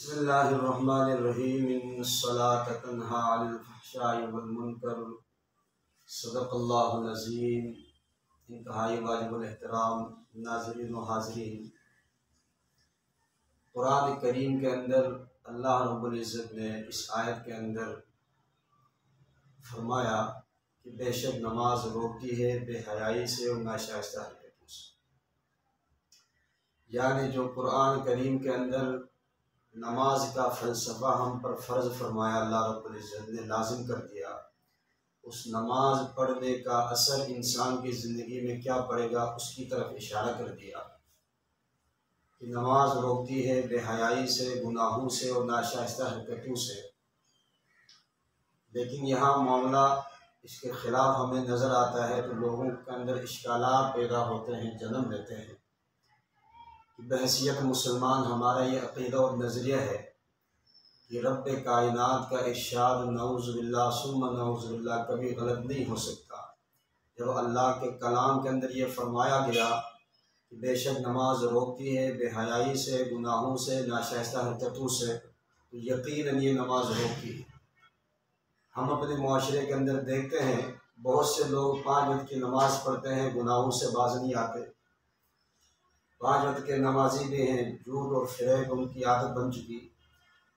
बिस्मिल्लाहिर्रहमानिर्रहीम इन्नस्सलाता तन्हा अनिल फ़हशाइ वल मुनकर सदक़ल्लाहुल अज़ीम। इंतहाई वाजिबुल एहतराम नाज़रीन व हाज़रीन, कुरान करीम के अंदर अल्लाह रब्बुल इज़्ज़त ने इस आयत के अंदर फरमाया कि बेशक नमाज रोकती है बेहयाई से और नाशाइस्ता हरकतों से। यानी जो कुरान करीम के अंदर नमाज का फ़लसफ़ा हम पर फ़र्ज़ फरमाया, अल्लाह रब्बुल इज़्ज़त ने लाजिम कर दिया, उस नमाज पढ़ने का असर इंसान की ज़िंदगी में क्या पड़ेगा उसकी तरफ इशारा कर दिया कि नमाज रोकती है बेहयाई से, गुनाहों से और नाशाइस्ता हरकतों से। लेकिन यहाँ मामला इसके ख़िलाफ़ हमें नज़र आता है तो लोगों के अंदर इश्कालात पैदा होते हैं, जन्म लेते हैं। बहैसियत मुसलमान हमारा ये अक़ीदा और नज़रिया है कि रब कायनात का इरशाद नऊज़ु बिल्लाह सुम्मा नऊज़ु बिल्लाह कभी गलत नहीं हो सकता। जब अल्लाह के कलाम के अंदर ये फरमाया गया कि बेशक नमाज रोकती है बेहयाई से, गुनाहों से, नाशाइस्ता हरकतों से, तो यकीनन ये नमाज रोकती है। हम अपने मुआशरे के अंदर देखते हैं बहुत से लोग 5 वक्त की नमाज़ पढ़ते हैं, गुनाहों से बाज नहीं आते। 5 वक्त के नमाजी भी हैं, झूठ और फ़रेब उनकी आदत बन चुकी।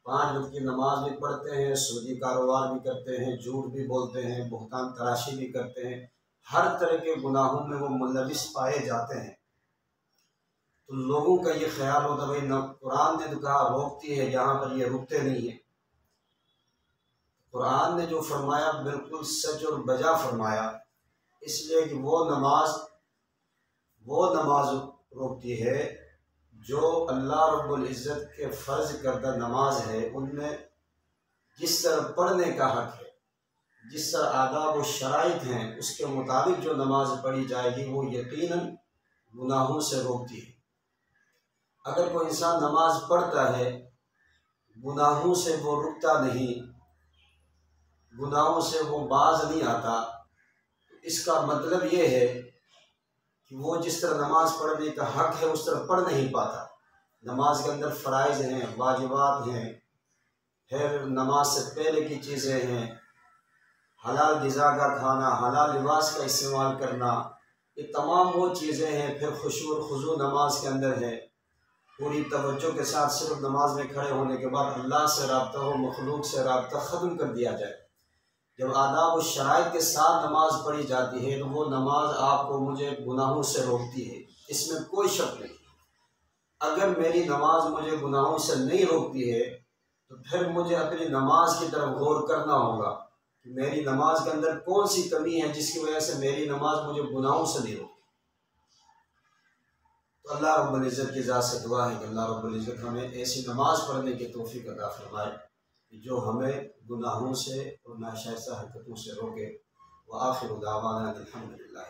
5 वक्त की नमाज भी पढ़ते हैं, सूदी कारोबार भी करते हैं, झूठ भी बोलते हैं, बुहतान तराशी भी करते हैं, हर तरह के गुनाहों में वो मुलविस पाए जाते हैं। तो लोगों का ये ख्याल होता भाई न कुरान ने तो कहा रोकती है, यहाँ पर ये रुकते नहीं है। कुरान ने जो फरमाया बिल्कुल सच और बजा फरमाया, इसलिए कि वो नमाज रोकती है जो अल्लाह रब्बुल इज़्ज़त के फ़र्ज़ करदा नमाज है, उनमें जिस तरह पढ़ने का हक़ है, जिस तरह आदाब व शराइत हैं, उसके मुताबिक जो नमाज पढ़ी जाएगी वो यकीनन गुनाहों से रोकती है। अगर कोई इंसान नमाज पढ़ता है, गुनाहों से वो रुकता नहीं, गुनाहों से वो बाज नहीं आता, तो इसका मतलब ये है कि वो जिस तरह नमाज पढ़ने का हक़ है उस तरह पढ़ नहीं पाता। नमाज के अंदर फ़राइज़ हैं, वाजिबात हैं, फिर नमाज से पहले की चीज़ें हैं, हलाल ग़िज़ा का खाना, हलाल लिबास का इस्तेमाल करना, ये तमाम वो चीज़ें हैं। फिर खुशू और खुज़ू नमाज के अंदर है, पूरी तवज्जो के साथ सिर्फ नमाज में खड़े होने के बाद अल्लाह से रब्ता हो, मखलूक से रब्ता ख़त्म कर दिया जाए। जब आदाब और शराइत के साथ नमाज पढ़ी जाती है तो वो नमाज आपको मुझे गुनाहों से रोकती है, इसमें कोई शक नहीं। अगर मेरी नमाज मुझे गुनाहों से नहीं रोकती है तो फिर मुझे अपनी नमाज की तरफ गौर करना होगा कि मेरी नमाज के अंदर कौन सी कमी है जिसकी वजह से मेरी नमाज मुझे गुनाहों से नहीं रोकती। तो अल्लाह रब्बुल इज़्ज़त की ज़ात से दुआ है कि अल्लाह रब्बुल इज़्ज़त हमें ऐसी नमाज पढ़ने की तौफ़ीक़ अता फ़रमाए जो हमें गुनाहों से और नाशाइस्ता हरकतों से रोके। व आखिरु दावाना अनिल हम्दुलिल्लाह।